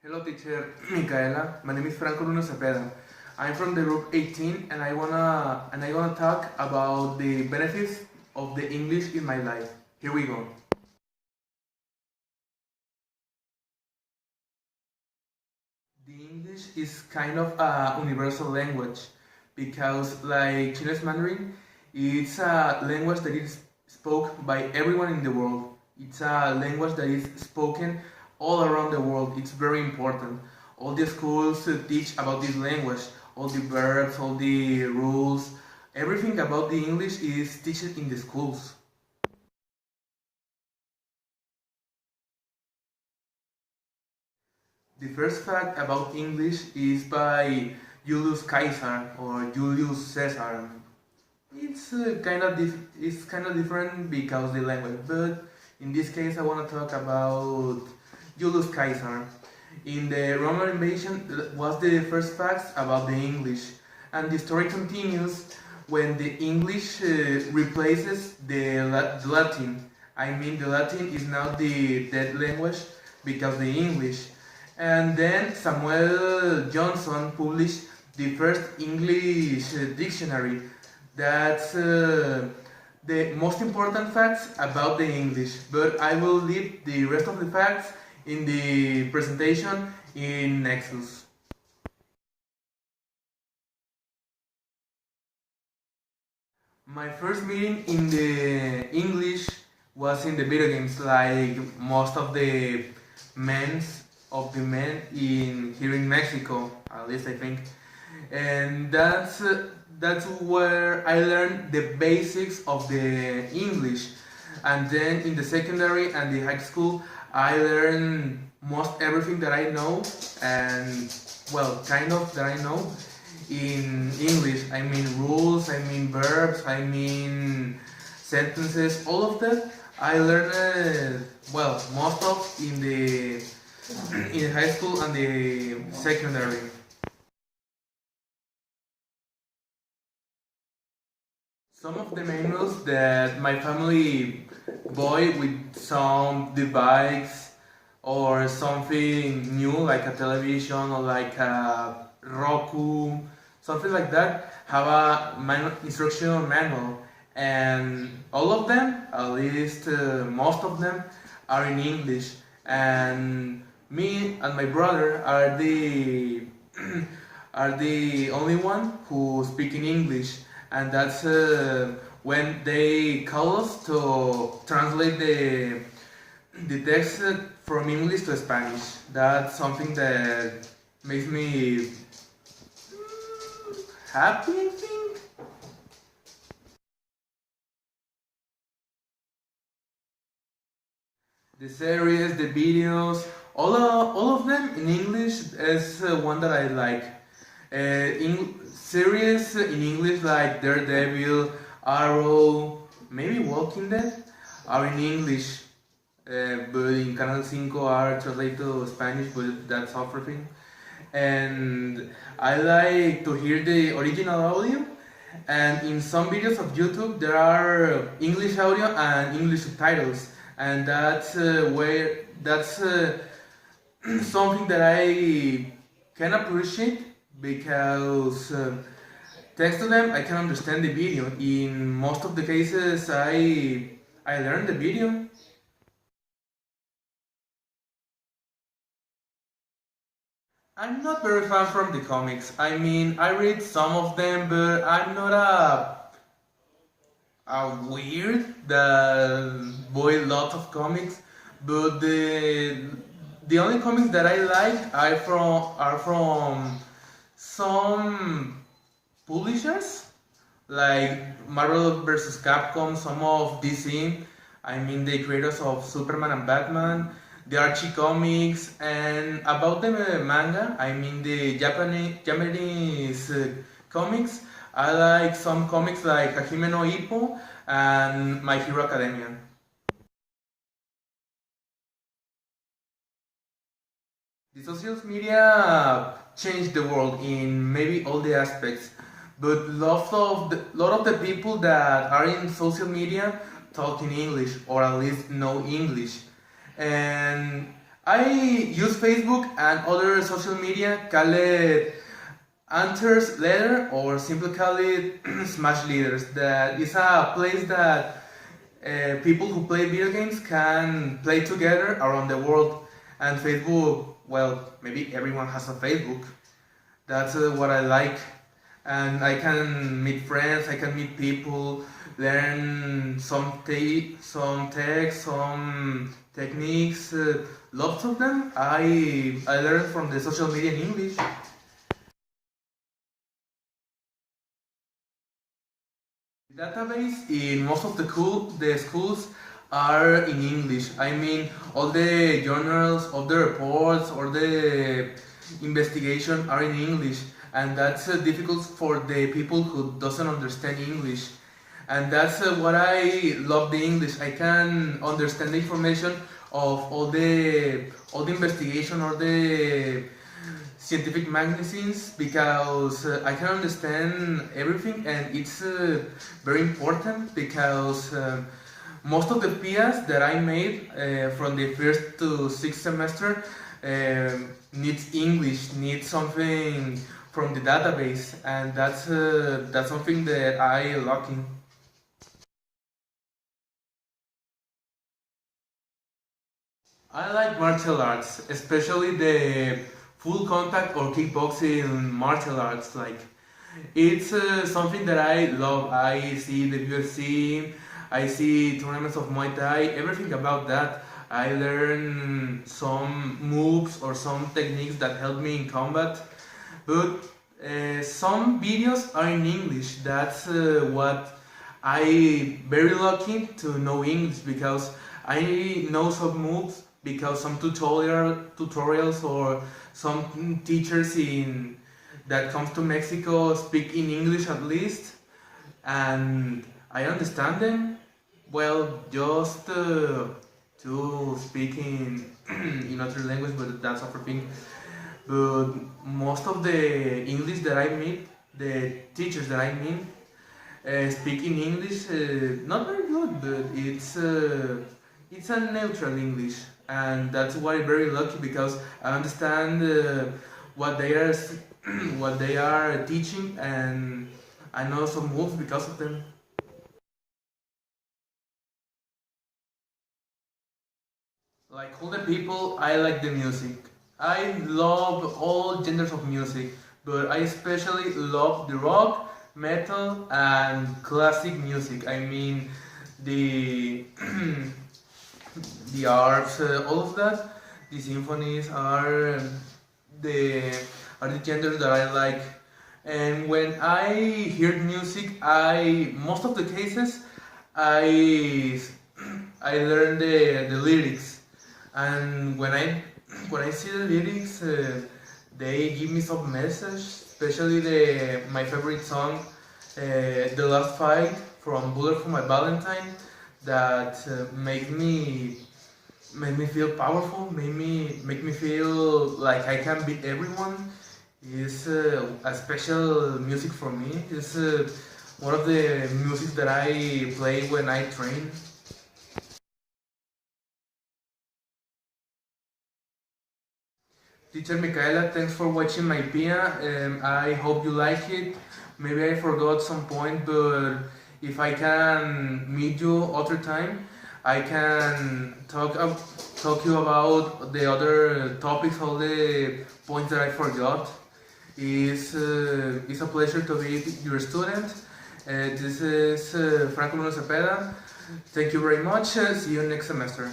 Hello teacher Michaela, my name is Franco Cepeda. I'm from the group 18 and I wanna talk about the benefits of the English in my life. Here we go. The English is kind of a universal language because like Chinese Mandarin, it's a language that is spoken by everyone in the world. It's a language that is spoken all around the world. It's very important. All the schools teach about this language, all the verbs, all the rules, everything about the English is taught in the schools. The first fact about English is by Julius Caesar or Julius Caesar. It's kind of different because the language, but in this case I want to talk about Julius Caesar. In the Roman invasion was the first facts about the English, and the story continues when the English replaces the Latin. I mean, the Latin is now the dead language because the English. And then Samuel Johnson published the first English dictionary. That's the most important facts about the English. But I will leave the rest of the facts in the presentation in Nexus. My first meeting in the English was in the video games, like most of the men in here in Mexico, at least I think, and that's where I learned the basics of the English, and then in the secondary and the high school I learned most everything that I know, and well, kind of that I know in English. I mean rules, I mean verbs, I mean sentences, all of that I learned well, most of in high school and the secondary. Some of the menus that my family buy with some device or something new like a television or like a Roku, something like that, have a instructional manual, and all of them, at least most of them, are in English, and me and my brother are the are the only one who speak in English, and that's when they call us to translate the text from English to Spanish. That's something that makes me happy, I think. The series, the videos, all of them in English is one that I like. Series in English like Daredevil, Arrow, maybe Walking Dead are in English, but in Canal 5 are translated to Spanish, but that's everything. And I like to hear the original audio, and in some videos of YouTube there are English audio and English subtitles, and that's something that I can appreciate because thanks to them I can understand the video. In most of the cases I learned the video. I'm not very fan from the comics. I mean, I read some of them, but I'm not a weird that buy lots of comics. But the only comics that I like are from some publishers like Marvel vs. Capcom, some of DC. I mean the creators of Superman and Batman, the Archie comics, and about the manga, I mean the Japanese comics. I like some comics like Hajime no Ippo and My Hero Academia. The social media changed the world in maybe all the aspects, but lot of the people that are in social media talk in English or at least know English, and I use Facebook and other social media, call it Anter's Leader, or simply call it Smash Leaders. That is a place that people who play video games can play together around the world. And Facebook, well, maybe everyone has a Facebook. That's what I like. And I can meet friends, I can meet people, learn some text, some techniques, lots of them. I learned from the social media in English. Database in most of the schools are in English. I mean, all the journals, all the reports, all the investigation are in English, and that's difficult for the people who doesn't understand English. And that's what I love the English. I can understand the information of all the investigation or the scientific magazines, because I can understand everything, and it's very important because most of the PIAs that I made from the first to sixth semester needs English, needs something from the database, and that's something that I lucky. I like martial arts, especially the full contact or kickboxing martial arts. Like, it's something that I love. I see the UFC, I see tournaments of Muay Thai, everything about that. I learn some moves or some techniques that help me in combat. But some videos are in English. That's what I very lucky to know English, because I know some moves because some tutorials or some teachers in that comes to Mexico speak in English at least, and I understand them. Well, just to speak in in other language, but that's other thing. But most of the English that I meet, the teachers that I meet, speak in English, not very good, but it's a neutral English, and that's why I'm very lucky, because I understand what they are what they are teaching, and I know some moves because of them. Like all the people, I like the music. I love all genders of music, but I especially love the rock, metal, and classic music. I mean, the the arts, all of that. The symphonies the are the genders that I like. And when I hear music, I most of the cases I I learn the lyrics, and when I see the lyrics, they give me some message. Especially the my favorite song, "The Last Fight" from "Bullet for My Valentine," that make me feel powerful, make me feel like I can beat everyone. Is a special music for me. It's one of the music that I play when I train. Teacher Michaela, thanks for watching my PIA. I hope you like it. Maybe I forgot some point, but if I can meet you other time, I can talk you about the other topics, all the points that I forgot. It's a pleasure to be your student. This is Franco Cepeda. Thank you very much. See you next semester.